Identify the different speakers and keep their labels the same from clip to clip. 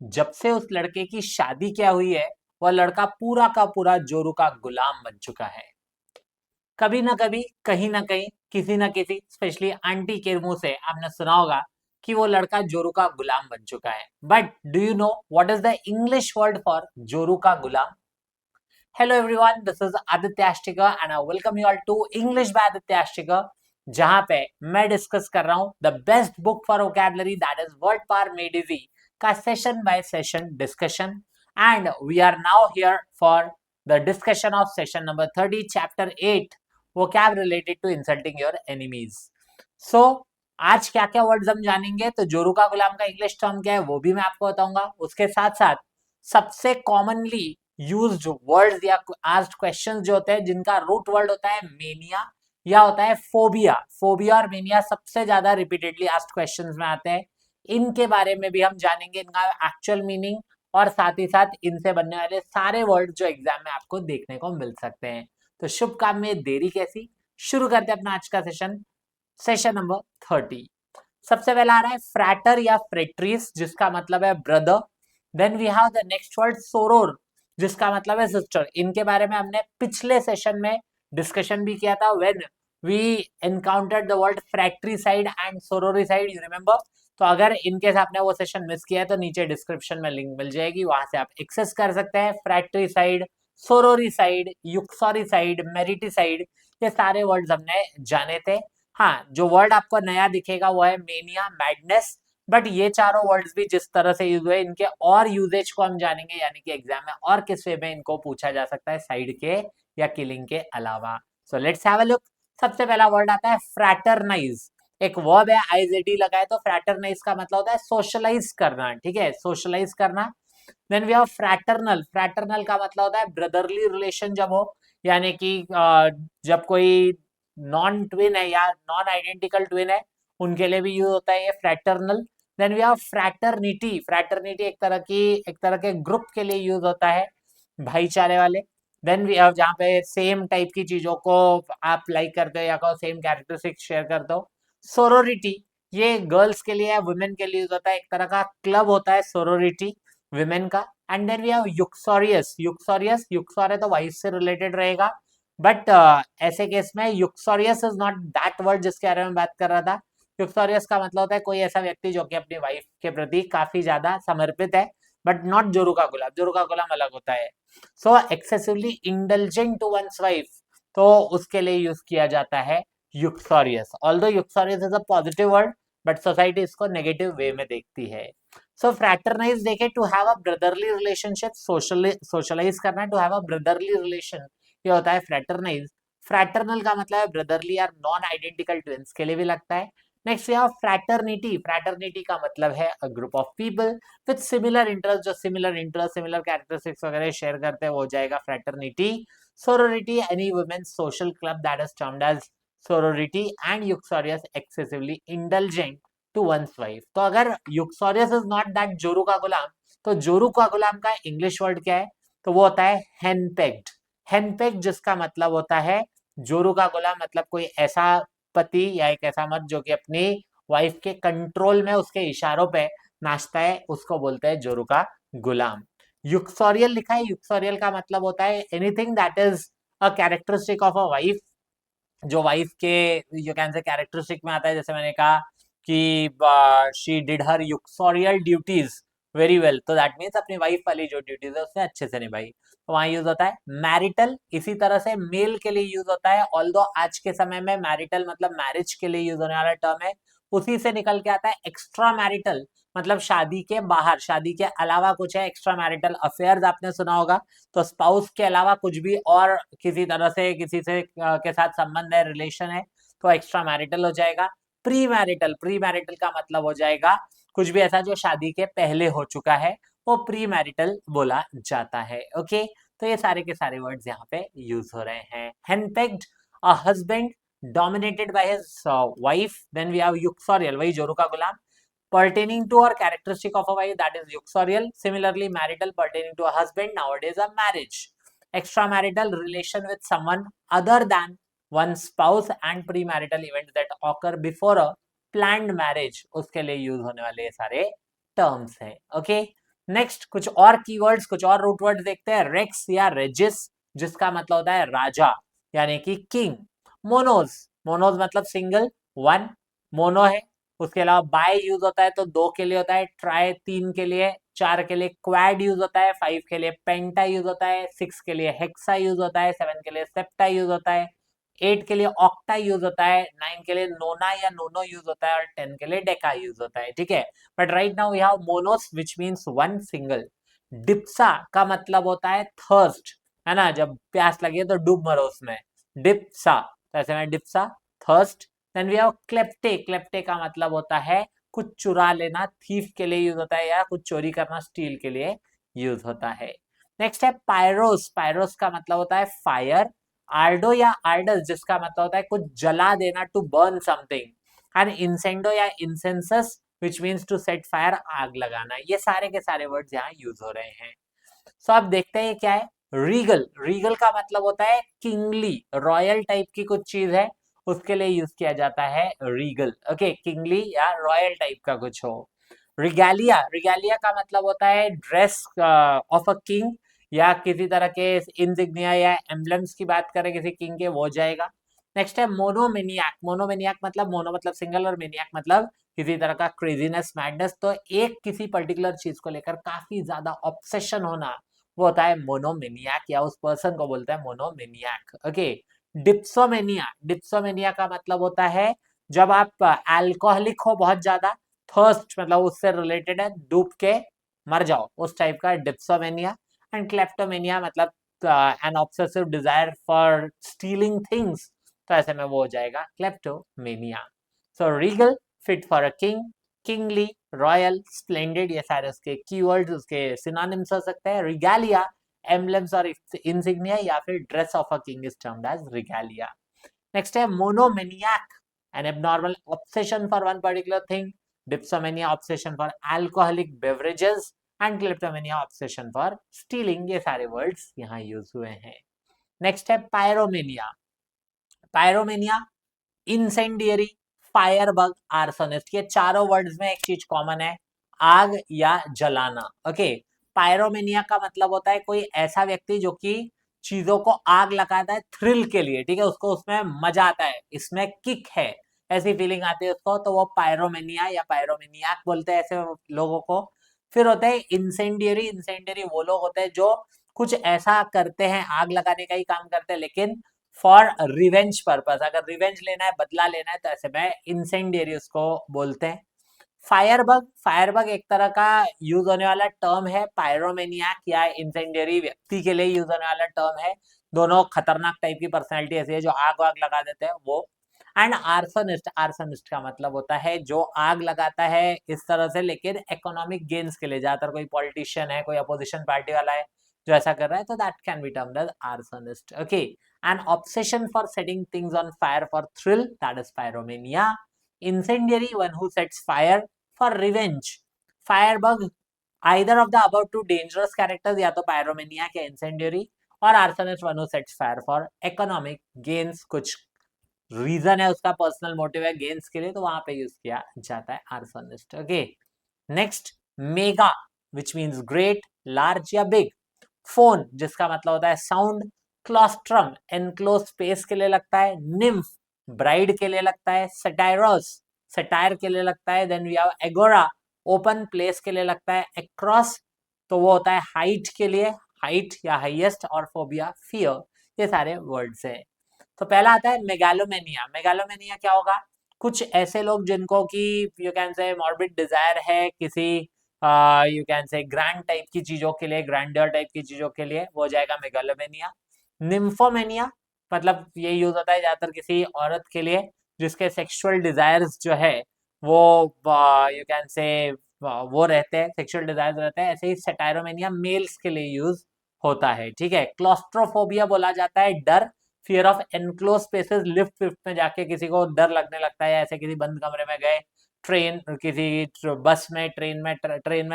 Speaker 1: जब से उस लड़के की शादी क्या हुई है, वह लड़का पूरा का पूरा जोरू का गुलाम बन चुका है। कभी ना कभी, कहीं ना कहीं, किसी ना किसी, स्पेशली आंटी के मुंह से आपने सुना होगा कि वो लड़का जोरू का गुलाम बन चुका है। But do you know what is the English word for जोरू का गुलाम? Hello everyone, this is Aditya Ashtikar and I welcome you all to English by Aditya Ashtikar, जहां पे मैं डिस्कस कर रहा हूं the best book for vocabulary that is Word Power Made Easy का session by session discussion. And we are now here for the discussion of session number 30 chapter 8 vocab related to insulting your enemies. So आज क्या क्या words हम जानेंगे, तो जोरू का गुलाम का इंग्लिश टर्म क्या है वो भी मैं आपको बताऊंगा। उसके साथ साथ सबसे कॉमनली यूज्ड वर्ड्स या आस्क्ड क्वेश्चंस जो होते हैं जिनका रूट वर्ड होता है मेनिया या होता है फोबिया। फोबिया और मेनिया सबसे ज्यादा रिपीटेडली आस्क्ड क्वेश्चंस में आते हैं। इनके बारे में भी हम जानेंगे, इनका एक्चुअल मीनिंग और साथ ही साथ इनसे बनने वाले सारे वर्ड जो एग्जाम में आपको देखने को मिल सकते हैं। तो शुभ काम में देरी कैसी, शुरू करते हैं अपना आज का सेशन, सेशन नंबर 30। सबसे पहला आ रहा है फ्रैटर या फ्रेट्रीज, जिसका मतलब है brother. Then we have the next word soror, जिसका मतलब है सिस्टर। इनके बारे में हमने पिछले सेशन में डिस्कशन भी किया था when we encountered the word fratricide and sororicide, you remember. तो अगर इनकेस आपने वो सेशन मिस किया है तो नीचे डिस्क्रिप्शन में लिंक मिल जाएगी, वहां से आप एक्सेस कर सकते हैं। फ्रैक्ट्रीसाइड, सोरोरिसाइड, युक्सोरिसाइड, मेरिटिसाइड, ये सारे वर्ड्स हमने जाने थे। हाँ, जो वर्ड आपको नया दिखेगा वो है मेनिया, मैडनेस। बट ये चारों वर्ड्स भी जिस तरह से यूज हुए, इनके और यूजेज को हम जानेंगे, यानी कि एग्जाम में और किस वे में इनको पूछा जा सकता है साइड के या किलिंग के अलावा। So let's have a look. सबसे पहला वर्ड आता है फ्रैटरनाइज। एक वर्ब है, आईजेडी लगा है, तो फ्रैटरनाइज का मतलब होता है सोशलाइज करना, ठीक है, सोशलाइज करना। Then we have fraternal. Fraternal का मतलब होता है ब्रदरली रिलेशन जब हो, यानी कि जब कोई नॉन ट्विन है या नॉन आइडेंटिकल ट्विन है, उनके लिए भी यूज होता है ये fraternal. Then we have fraternity. Fraternity एक तरह के ग्रुप के लिए यूज होता है, भाईचारे वाले। देन वी हैव जहाँ पे सेम टाइप की चीजों को आप लाइक करते हो या सेम कैरेक्टरिस्टिक शेयर करते हो। सोरोरिटी, ये गर्ल्स के लिए, वुमेन के लिए यूज होता है, एक तरह का क्लब होता है सोरोरिटी विमेन का। And then we have uxorious. Uxorious, uxorious तो वाइफ से रिलेटेड रहेगा, बट ऐसे केस में uxorious is not that word जिसके बारे में बात कर रहा था। युक्सोरियस का मतलब होता है कोई ऐसा व्यक्ति जो कि अपनी वाइफ के प्रति काफी ज्यादा समर्पित है, बट नॉट जोरू का गुलाम। जोरू का गुलाम अलग होता है। So excessively indulgent to one's wife, तो उसके लिए यूज किया जाता है uxorious. Although uxorious is a positive word, but society इसको नेगेटिव वे में देखती है। सो फ्रैटरनाइज देखे to have a brotherly relationship, socialize करना, to have a brotherly relation, ये होता है फ्रैटरनाइज। फ्रैटर्नल का मतलब है ब्रदरली या नॉन आइडेंटिकल ट्विंस के लिए भी लगता है। नेक्स्ट यहाँ फ्रैटर्निटी। फ्रैटर्निटी का मतलब है a group of people with similar interest, जो सिमिलर इंटरेस्ट, सिमिलर कैरेक्टरिस्टिक्स वगैरह शेयर करते हैं, वो हो जाएगा fraternity. Sorority, any women social club that is termed as sorority. And uxorious, excessively indulgent to one's wife. तो अगर युक्सोरियस इज नॉट दैट जोरू का गुलाम, तो जोरू का गुलाम का इंग्लिश वर्ड क्या है? तो वो होता है हेनपेक्ड। हेनपेक्ड, जिसका मतलब होता है जोरू का गुलाम, मतलब कोई ऐसा पति या एक ऐसा मर्द जो कि अपनी वाइफ के कंट्रोल में उसके इशारों पे नाचता है, उसको बोलते हैं जोरू का गुलाम। युक्सोरियल लिखा है, युक्सोरियल का मतलब होता है anything that is a characteristic of a wife, जो वाइफ के यू कैन से कैरेक्टरिस्टिक में आता है। जैसे मैंने कहा कि she did her uxorial duties very well, तो दैट मीन्स अपनी वाइफ वाली जो ड्यूटीज है उसने अच्छे से निभाई, तो वहां यूज होता है मैरिटल। इसी तरह से मेल के लिए यूज होता है, ऑल्दो आज के समय में मैरिटल मतलब मैरिज के लिए यूज होने वाला टर्म है। उसी से निकल के आता है एक्स्ट्रा मैरिटल, मतलब शादी के बाहर, शादी के अलावा कुछ है। एक्स्ट्रा मैरिटल अफेयर्स आपने सुना होगा, तो स्पाउस के अलावा कुछ भी और किसी तरह से किसी से के साथ संबंध है, रिलेशन है, तो एक्स्ट्रा मैरिटल हो जाएगा। प्री मैरिटल, प्री मैरिटल का मतलब हो जाएगा कुछ भी ऐसा जो शादी के पहले हो चुका है, वो प्री मैरिटल बोला जाता है। ओके, तो ये सारे के सारे वर्ड्स यहाँ पे यूज हो रहे हैं। Henpecked, a husband dominated by his wife. Then we have uxorial, वही जोरू का गुलाम, pertaining to or characteristic of a wife, that is yuxorial. Similarly, marital pertaining to a husband, nowadays a marriage. Extramarital relation with someone other than one spouse and premarital events that occur before a planned marriage, उसके लिए use होने वाले ये सारे terms हैं। Okay, next कुछ और keywords, कुछ और रूट वर्ड्स देखते हैं। रेक्स या रेजिस, जिसका मतलब होता है राजा यानी कि किंग। मोनोज, मोनोज मतलब सिंगल, वन, मोनो है। उसके अलावा बाय यूज होता है तो दो के लिए होता है, ट्राई तीन के लिए, चार के लिए क्वाड यूज होता है, फाइव के लिए पेंटा यूज होता है, सिक्स के लिए हेक्सा यूज होता है, सेवन के लिए सेप्टा यूज होता है, 8 के लिए ऑक्टा यूज होता है, 9 के लिए नोना या नोनो यूज होता है और 10 के लिए डेका यूज होता है, ठीक है। But right now we have monos which means one single. Dipsa का मतलब होता है थर्स्ट, है ना, जब प्यास लगे तो डूब मरो उसमें, डिप्सा, तो ऐसे में डिप्सा, थर्स्ट। देन वी हैव क्लेप्टे, क्लेप्टे का मतलब होता है कुछ चुरा लेना, थीफ के लिए यूज होता है या कुछ चोरी करना, स्टील के लिए यूज होता है। नेक्स्ट है पायरोस, पायरोस का मतलब होता है फायर। आर्डो या आर्डस, जिसका मतलब होता है कुछ जला देना, to burn something. And incendo या incensus which means to set fire, आग लगाना। ये सारे के सारे वर्ड्स यहाँ यूज हो रहे हैं। सो आप देखते हैं क्या है। रीगल, रीगल का मतलब होता है किंगली, रॉयल टाइप की कुछ चीज है, उसके लिए यूज किया जाता है रीगल। ओके, किंगली या रॉयल टाइप का कुछ हो। रिगैलिया, रिगैलिया का मतलब होता है ड्रेस ऑफ अ किंग या किसी तरह के इंसिग्निया या एम्बलम्स की बात करें किसी किंग के, वो हो जाएगा। नेक्स्ट है मोनोमेनियाक, मोनोमेनियाक मतलब मोनो मतलब सिंगल और मेनियाक मतलब किसी तरह का क्रेजीनेस, मैडनेस, तो एक किसी पर्टिकुलर चीज को लेकर काफी ज्यादा ऑब्सेशन होना, वो होता है मोनोमेनियाक, या उस पर्सन को बोलते हैं मोनोमेनियाक। ओके, डिप्सोमेनिया, डिप्सोमेनिया का मतलब होता है जब आप अल्कोहलिक हो बहुत ज्यादा, थर्स्ट मतलब उससे रिलेटेड है, डूब के मर जाओ, उस टाइप का डिप्सोमेनिया। एंड क्लेप्टोमेनिया मतलब an obsessive desire for stealing things, तो ऐसे में वो हो जाएगा kleptomania. So regal, fit for a king, kingly, royal, splendid, ये सारे उसके कीवर्ड्स, उसके सिनोनिम्स हो सकते हैं। रिगालिया, एम्बलम्स और इंसिग्निया या फिर dress of a king is termed as regalia. Next है monomaniac, an abnormal obsession for one particular thing. Dipsomania, obsession for alcoholic beverages. And kleptomania, obsession for stealing. ये सारे words यहाँ use हुए हैं। Next है pyromania, pyromania, incendiary, फायरबग, arsonist. ये चारों words में एक चीज कॉमन है, आग या जलाना। ओके, पायरोमेनिया का मतलब होता है कोई ऐसा व्यक्ति जो कि चीजों को आग लगाता है थ्रिल के लिए, ठीक है, उसको उसमें मजा आता है, इसमें किक है, ऐसी फीलिंग आती है उसको, तो वो पायरोमेनिया या पायरोमेनियाक बोलते हैं ऐसे लोगों को। फिर होते हैं इंसेंडियरी, इंसेंडियरी वो लोग होते हैं जो कुछ ऐसा करते हैं, आग लगाने का ही काम करते हैं, लेकिन फॉर रिवेंज पर्पस, अगर रिवेंज लेना है, बदला लेना है, तो ऐसे में इंसेंडियरी उसको बोलते हैं। फायरबग, फायरबग एक तरह का यूज होने वाला टर्म है, पायरोमेनियाक या इंसेंडियरी व्यक्ति के लिए यूज होने वाला टर्म है। दोनों खतरनाक टाइप की पर्सनैलिटी ऐसी है जो आग वाग लगा देते हैं वो। एंड आर्सोनिस्ट, आर्सोनिस्ट का मतलब होता है जो आग लगाता है इस तरह से, लेकिन इकोनॉमिक गेन्स के लिए, ज्यादातर कोई पॉलिटिशियन है, कोई अपोजिशन पार्टी वाला है जो ऐसा कर रहा है, तो that can be termed as arsonist. Okay, an obsession for setting things on fire for thrill, that is pyromania. Incendiary, one who sets fire for revenge. Firebug, either of the above two dangerous characters, या तो pyromaniac या incendiary, और arsonist, one who sets fire for economic gains, कुछ reason है उसका, personal motive है gains के लिए, तो वहां पे यूज किया जाता है arsonist. Okay, next mega, which means great, large या बिग। फोन, जिसका मतलब होता है साउंड। क्लॉस्ट्रम, एनक्लोज स्पेस के लिए लगता है। निम्फ, ब्राइड के लिए लगता है। सटायरोस, सटायर के लिए लगता है। Then we have agora, open place के लिए लगता है। एक्रॉस, तो वो होता है हाइट के लिए, हाइट या हाईएस्ट, और फोबिया फियर। ये सारे वर्ड्स है। तो पहला आता है मेगालोमेनिया, मेगालोमेनिया क्या होगा, कुछ ऐसे लोग जिनको कि you can say morbid desire है किसी you can say grand type की चीजों के लिए, ग्रैंडर टाइप की चीजों के लिए, वो हो जाएगा मेगालोमेनिया। निम्फोमेनिया मतलब ये यूज होता है ज्यादातर किसी औरत के लिए जिसके सेक्सुअल डिजायर्स जो है वो यू कैन से वो रहते हैं, सेक्सुअल डिजायर्स रहते हैं। ऐसे ही सेटायरोमेनिया मेल्स के लिए यूज होता है, ठीक है। क्लॉस्ट्रोफोबिया बोला जाता है डर, fear of enclose spaces, lift विफ्ट में जाके किसी को डर लगने लगता है, ऐसे किसी बंद कमरे में गए, ट्रेन किसी बस में, ट्रेन में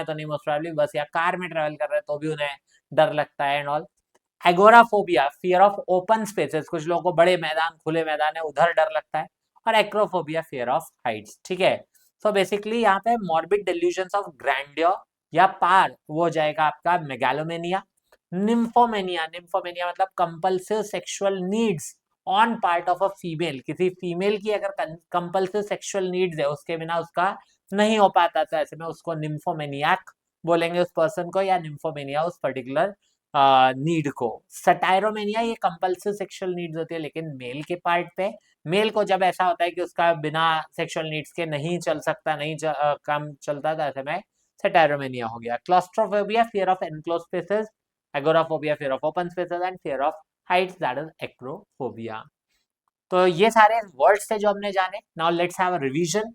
Speaker 1: तो नहीं, मोस्ट प्रोबेबली बस या कार में ट्रेवल कर रहे हैं तो भी उन्हें डर लगता है and all. Agoraphobia, fear of open spaces, कुछ लोगों को बड़े मैदान, खुले मैदान है उधर डर लगता है। और एक्रोफोबिया, फियर ऑफ हाइट्स, ठीक है। सो बेसिकली यहाँ पे मॉर्बिड डेल्यूजन्स ऑफ ग्रैंडियर या पार वो हो जाएगा आपका मेगालोमेनिया। निम्फोमेनिया, निम्फोमेनिया मतलब compulsive sexual needs on part of a female, किसी फीमेल की अगर कंपल्सिव सेक्सुअल नीड्स है उसके बिना उसका नहीं हो पाता, तो ऐसे में उसको निम्फोमेनियाक बोलेंगे उस पर्सन को, या निम्फोमेनिया उस पर्टिकुलर नीड को। सटायरोमेनिया ये कंपल्सिव सेक्सुअल नीड्स होती है लेकिन मेल के पार्ट पे, मेल को जब ऐसा होता है कि उसका बिना सेक्सुअल नीड्स के नहीं चल सकता, नहीं काम चलता, तो ऐसे में सटायरोमेनिया हो गया। Claustrophobia, fear of enclose spaces. Agoraphobia, fear of open spaces. And fear of heights, that is acrophobia. तो ये सारे वर्ड्स थे जो हमने जाने। Now let's have a revision.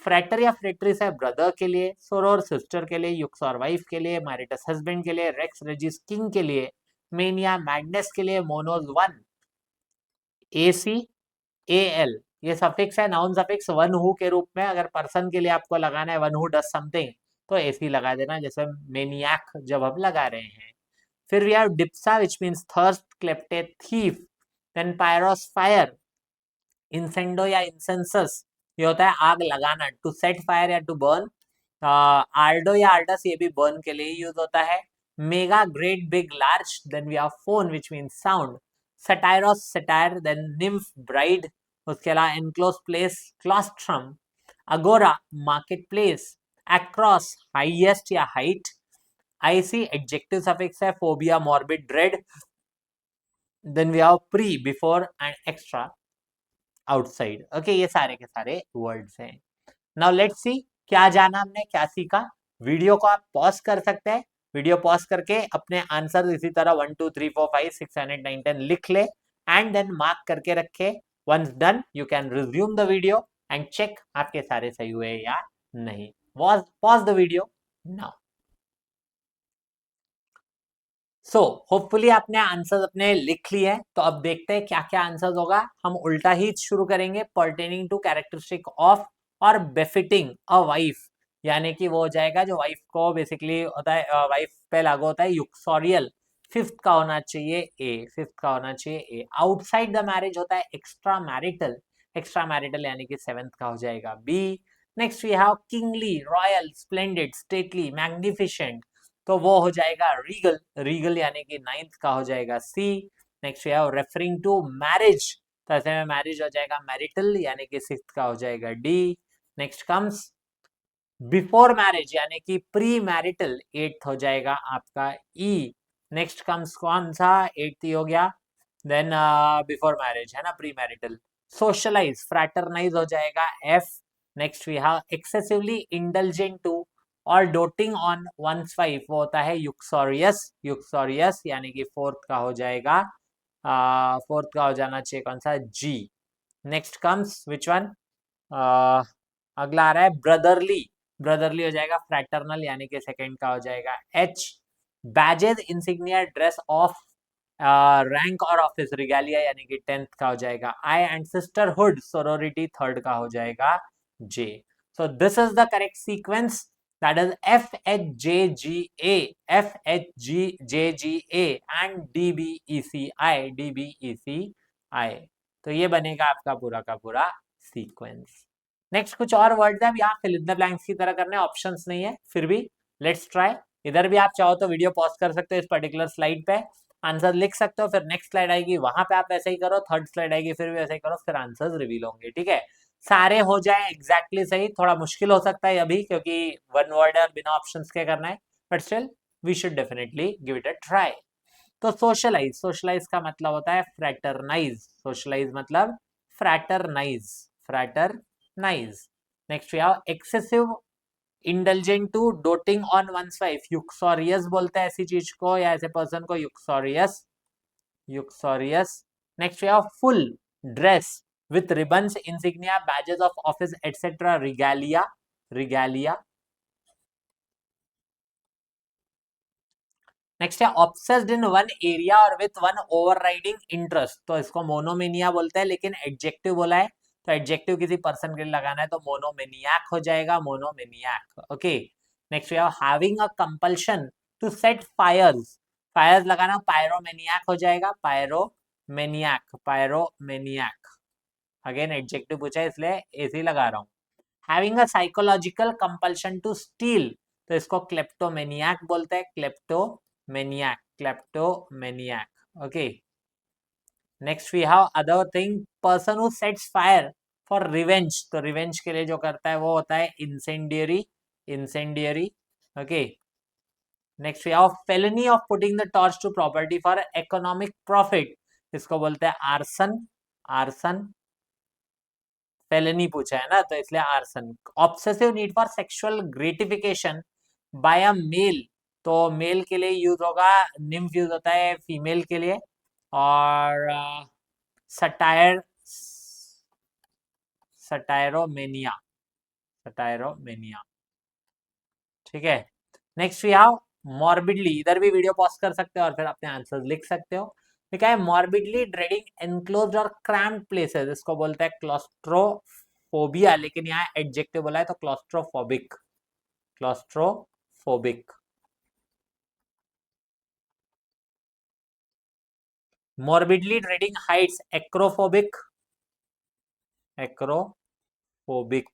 Speaker 1: Frater या फ्रेट्रिस है ब्रदर के लिए, सोरोर सिस्टर के लिए, युक्सोर वाइफ के लिए, मैरिटस हस्बैंड के लिए, रेक्स रेजिस किंग के लिए, मेनिया मैग्नेस के लिए, मोनोज वन, एसी, एल, ये सफिक्स है, नाउन सफिक्स वन हु के रूप में। अगर पर्सन के लिए आपको लगाना है वन हु डज समथिंग तो एसी लगा देना, जैसे मेनियाक जब हम लगा रहे हैं। फिर we have dipsa which means thirst, klepte thief, then pyros fire, incendo या इंसेंसस ये होता है आग लगाना, टू सेट फायर या टू बर्न। आर्डो या आर्डस ये भी बर्न के लिए यूज होता है। Mega, great, big, large, then we have phone which means sound. Satyros, satyr, then nymph, bride, उसके अलावा enclose place, claustrum. Agora, market place. Across, highest या हाइट। आईसी, एडजेक्टिव सफिक्स है, phobia, morbid, dread. Then we have pre, before, and extra, outside. Okay, ये सारे के सारे words हैं। Now let's see क्या जाना हमने, क्या सीखा। वीडियो को आप पॉज कर सकते हैं, वीडियो पॉज करके अपने आंसर इसी तरह 1 2 3 4 5 6 7 8 9 10 लिख ले एंड देन मार्क करके रखे। Once done you can resume the video and check आपके सारे सही हुए या नहीं। Pause the video now. So hopefully आपने आंसर्स अपने लिख लिए हैं, तो अब देखते हैं क्या क्या आंसर्स होगा। हम उल्टा ही शुरू करेंगे, पर्टेनिंग टू कैरेक्टरिस्टिक ऑफ और बेफिटिंग अ वाइफ, यानी कि वो हो जाएगा जो वाइफ को बेसिकली होता है, वाइफ पे लागू होता है, यूक्सोरियल। फिफ्थ का होना चाहिए ए, फिफ्थ का होना चाहिए ए। आउटसाइड द मैरिज होता है एक्स्ट्रा मैरिटल, एक्स्ट्रा मैरिटल यानी कि सेवेंथ का हो जाएगा B. Next we have kingly, royal, splendid, stately, magnificent, तो वो हो जाएगा रीगल, रीगल यानी कि नाइन्थ का हो जाएगा C. Next we have referring to marriage, तो ऐसे में मैरिज हो जाएगा मैरिटल यानी कि सिक्स्थ का हो जाएगा D. Next comes before marriage यानी कि प्री मैरिटल, एट्थ हो जाएगा आपका ई। नेक्स्ट कम्स कौन सा, एट्थ ही हो गया, देन बिफोर मैरिज है ना, प्री मैरिटल। सोशलाइज, फ्रैटरनाइज हो जाएगा F. Next we have excessively indulgent to और डोटिंग ऑन वंस वाइफ, वो होता है यूक्सोरियस, यूक्सोरियस यानी कि फोर्थ का हो जाएगा, फोर्थ का हो जाना चाहिए कौन सा, जी। नेक्स्ट कम्स विच वन, अगला आ रहा है ब्रदरली, ब्रदरली हो जाएगा फ्रैटर्नल यानी कि सेकंड का हो जाएगा H. Badges, insignia, dress of rank और ऑफिस, रिगैलिया यानी कि टेंथ का हो जाएगा I. And sisterhood, sorority, third का हो जाएगा J. So this is the correct sequence, that is F H J G A, F H G J G A and D B E C I, D B E C I. तो ये बनेगा आपका पूरा का पूरा sequence. Next कुछ और words हैं, यहाँ फिल इन द ब्लैंक्स की तरह करने, ऑप्शंस नहीं है, फिर भी लेट्स ट्राई। इधर भी आप चाहो तो वीडियो पॉज कर सकते हो, इस पर्टिकुलर स्लाइड पे आंसर लिख सकते हो, फिर नेक्स्ट स्लाइड आएगी वहां पे आप वैसे ही करो, थर्ड स्लाइड आएगी फिर भी वैसे ही करो, फिर आंसर्स रिवील होंगे, ठीक है। सारे हो जाए एग्जैक्टली सही, थोड़ा मुश्किल हो सकता है अभी क्योंकि वन वर्ड है और बिना ऑप्शंस के करना है, but still we should definitely give it a try. तो सोशलाइज, सोशलाइज का मतलब होता है फ्रैटरनाइज, सोशलाइज मतलब fraternize, fraternize. Next we have excessive indulgent to doting on one's wife, uxorious बोलते हैं ऐसी चीज को या ऐसे पर्सन को, uxorious, uxorious. Next we have full dress with ribbons, insignia, badges of office etcetera, regalia, regalia. Next है obsessed in one area और विथ वन ओवरराइडिंग इंटरेस्ट, तो इसको मोनोमेनिया बोलते हैं, लेकिन एडजेक्टिव बोला है तो एडजेक्टिव किसी पर्सन के लिए लगाना है तो मोनोमेनियाक हो जाएगा, monomaniac. Okay, next we have having a compulsion to set fires, fires लगाना पायरोमेनियाक हो जाएगा, पायरोमेनियाक, पायरोमेनियाक। अगेन एडजेक्टिव पूछा है इसलिए एसी लगा रहा हूं। Having a psychological compulsion to steal, तो इसको क्लेप्टोमेनियाक बोलते हैं, kleptomaniac, kleptomaniac. Okay, next we have other thing, person who sets fire for revenge, तो रिवेंज के लिए जो करता है वो होता है incendiary, incendiary. Okay, next we have felony of putting the torch to property for economic profit, इसको बोलते हैं आर्सन, आर्सन। फेलिनी पूछा है ना, तो इसलिए arson. Obsessive need for sexual gratification by a male, तो मेल के लिए यूज होगा, निम्फ यूज होता है फीमेल के लिए। और सटायर, सटायरोमेनिया, सटायरोमेनिया। ठीक है, नेक्स्ट वी हैव मॉर्बिडली, इधर भी वीडियो पॉज कर सकते हो और फिर अपने आंसर्स लिख सकते हो। ठीक है, मॉर्बिडली ड्रेडिंग एनक्लोज्ड और क्रैम्प्ड प्लेसेस, इसको बोलते हैं क्लॉस्ट्रोफोबिया, लेकिन यहाँ एडजेक्टिव बोला है तो claustrophobic, claustrophobic. Morbidly dreading heights, acrophobic, acrophobic.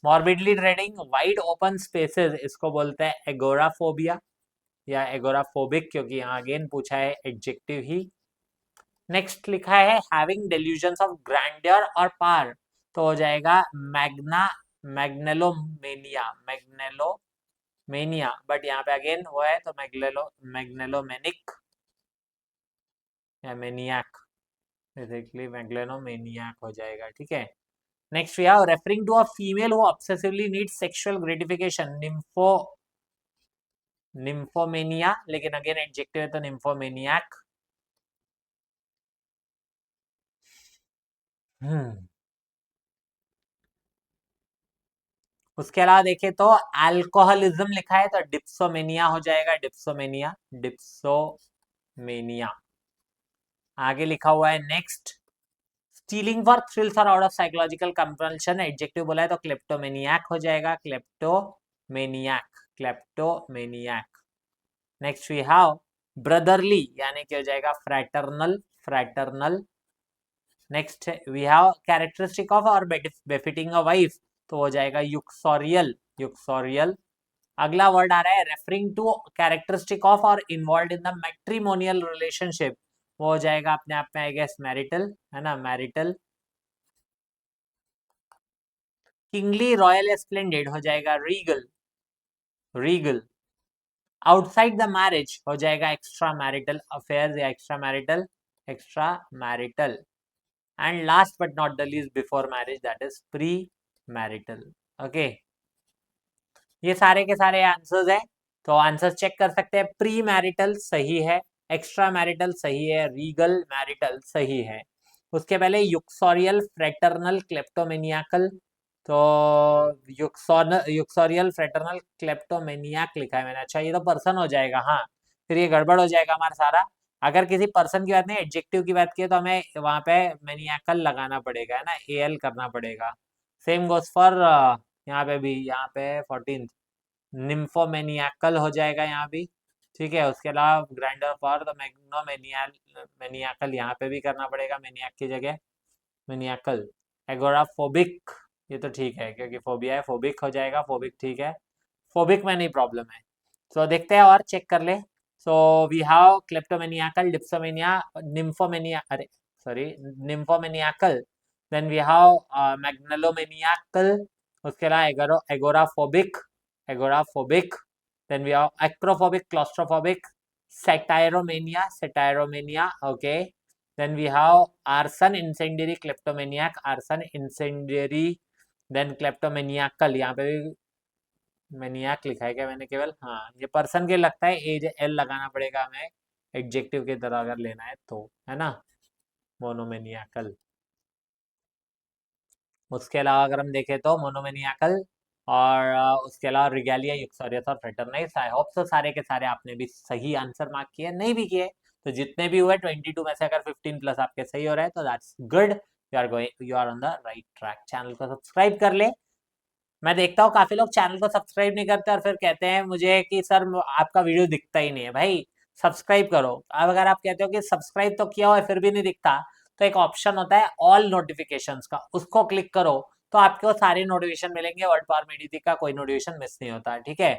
Speaker 1: Morbidly dreading wide open spaces, इसको बोलते हैं एगोराफोबिया या एगोराफोबिक, क्योंकि यहाँ अगेन पूछा है एडजेक्टिव ही। नेक्स्ट लिखा है हैविंग डेल्यूजन्स ऑफ ग्रैंडियर और पावर, तो हो जाएगा मैग्ना, मैग्नेलोमेनिया, मैग्नेलोमेनिया। बट यहाँ पे अगेन वो है तो मैग्नेलोमेनिक या मेनियाक, बेसिकली मैग्नेलोमेनियाक हो जाएगा। ठीक है, next we have referring to a female who obsessively needs sexual gratification, nymphomania, लेकिन अगेन एडजेक्टिव है तो निम्फोमेनियाक। उसके अलावा देखें तो अल्कोहलिज्म लिखा है तो डिप्सोमेनिया हो जाएगा, डिप्सोमेनिया, डिप्सोमेनिया। आगे लिखा हुआ है नेक्स्ट, स्टीलिंग फॉर थ्रिल्स और out of psychological compulsion, adjective बोला है तो क्लेप्टोमेनियाक हो जाएगा, kleptomaniac, kleptomaniac. Next we have brotherly, यानी कि हो जाएगा fraternal, fraternal. Next we have characteristic of और बेफिटिंग अ वाइफ, तो हो जाएगा यूक्सोरियल, यूक्सोरियल। अगला वर्ड आ रहा है रेफरिंग टू कैरेक्टरिस्टिक ऑफ और involve in the matrimonial relationship, वो हो जाएगा अपने आप में आई गेस मैरिटल, है ना, मैरिटल। किंगली, रॉयल, स्प्लेंडेड हो जाएगा Regal, Regal. Outside the marriage हो जाएगा एक्स्ट्रा मैरिटल अफेयर्स या extra marital, extra marital. And last but not the least before marriage, that is pre marital. Okay, ये सारे के सारे आंसर्स हैं, तो आंसर चेक कर सकते हैं। प्री मैरिटल सही है, एक्स्ट्रा मैरिटल सही है, रीगल मैरिटल सही है। उसके पहले युक्सोरियल, फ्रेटर्नल, क्लेप्टोमेनियाकल, तो युक्सोरियल, फ्रेटर्नल, क्लेप्टोमेनियाक लिखा है मैंने, अच्छा ये तो पर्सन हो जाएगा, हाँ फिर ये गड़बड़ हो जाएगा हमारा सारा। अगर किसी पर्सन की बात नहीं एडजेक्टिव की बात की तो हमें वहां पे मेनियाकल लगाना पड़ेगा, है ना, एल करना पड़ेगा। सेम गोस फॉर यहाँ पे भी, यहाँ पे 14 निम्फोमेनियाकल हो जाएगा यहाँ भी। ठीक है, उसके अलावा ग्राइंडर फॉर द मैग्नोमेनियल, मेनियाकल यहाँ पे भी करना पड़ेगा मेनियाक की जगह, मेनियाकल। एगोराफोबिक, ये तो ठीक है क्योंकि फोबिया है, फोबिक हो जाएगा, फोबिक ठीक है, फोबिक में नहीं प्रॉब्लम है। तो देखते हैं और चेक कर ले। So we have kleptomaniacal, dipsomania, nymphomania, अरे sorry, nymphomaniacal, then we have megalomaniacal, उसके अलावा agoraphobic, agoraphobic, then we have acrophobic, claustrophobic, satyromania, satyromania, okay, then we have arson incendiary, kleptomaniac, arson incendiary, then kleptomaniacal, यहाँ पे भी मैनियाक लिखा है क्या मैंने केवल, हाँ ये पर्सन के लगता है, एज एल लगाना पड़ेगा हमें एडजेक्टिव की तरह अगर लेना है तो, है ना, मोनोमेनियाकल। उसके अलावा अगर हम देखें तो मोनोमेनियाकल, और उसके अलावा रिगेलिया, यूक्सोरियस और फ्रेटर्नाइज। आई होप सो सारे के सारे आपने भी सही आंसर मार्क किए, नहीं भी किए तो जितने भी हुए 22 में से अगर 15 प्लस आपके सही हो रहे हैं तो that's good, you are going, you are on the right track. Channel को सब्सक्राइब कर ले। मैं देखता हूँ काफी लोग चैनल को सब्सक्राइब नहीं करते और फिर कहते हैं मुझे कि सर आपका वीडियो दिखता ही नहीं है। भाई सब्सक्राइब करो। अब अगर आप कहते हो कि सब्सक्राइब तो किया हुआ है फिर भी नहीं दिखता, तो एक ऑप्शन होता है ऑल नोटिफिकेशंस का, उसको क्लिक करो, तो आपको सारे नोटिफिकेशन मिलेंगे। वर्ल्ड पावर मेडिटी का कोई नोटिफिकेशन मिस नहीं होता, ठीक है।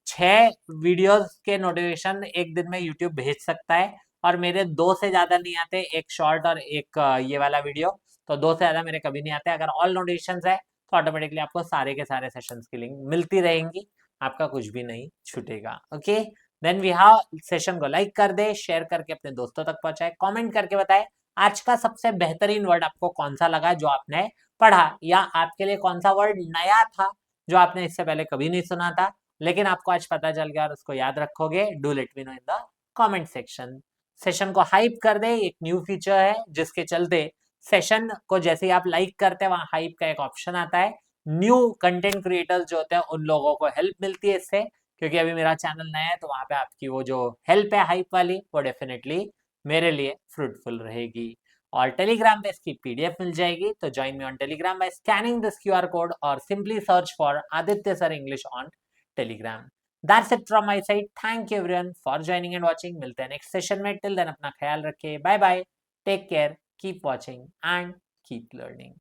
Speaker 1: 6 वीडियोस के नोटिफिकेशन एक दिन में यूट्यूब भेज सकता है, और मेरे 2 से ज्यादा नहीं आते, एक शॉर्ट और एक ये वाला वीडियो, तो 2 से ज्यादा मेरे कभी नहीं आते। अगर ऑल नोटिफिकेशन है तो ऑटोमेटिकली आपको सारे के सारे सेशंस की लिंक मिलती रहेंगी, आपका कुछ भी नहीं छूटेगा। Okay, then we have session को लाइक कर दे, शेयर करके अपने दोस्तों तक पहुंचाए, कमेंट करके बताए आज का सबसे बेहतरीन वर्ड आपको कौन सा लगा जो आपने पढ़ा, या आपके लिए कौन सा वर्ड नया था जो आपने इससे पहले कभी नहीं सुना था लेकिन आपको आज पता चल गया और उसको याद रखोगे। Do let me know in the comment section. Session को हाइप कर दे, एक न्यू फीचर है जिसके चलते सेशन को जैसे ही आप लाइक करते हैं वहां हाइप का एक ऑप्शन आता है। न्यू कंटेंट क्रिएटर्स जो होते हैं उन लोगों को हेल्प मिलती है इससे, क्योंकि अभी मेरा चैनल नया है तो वहां पे आपकी वो जो हेल्प है हाइप वाली वो डेफिनेटली मेरे लिए फ्रूटफुल रहेगी। और टेलीग्राम पे इसकी पीडीएफ मिल जाएगी, तो join me on Telegram by scanning this QR code और simply search for Aditya sir English on Telegram. That's it from my side, thank you everyone for joining and watching. मिलते हैं नेक्स्ट सेशन में, till then अपना ख्याल रखिए, bye bye, take care, keep watching and keep learning.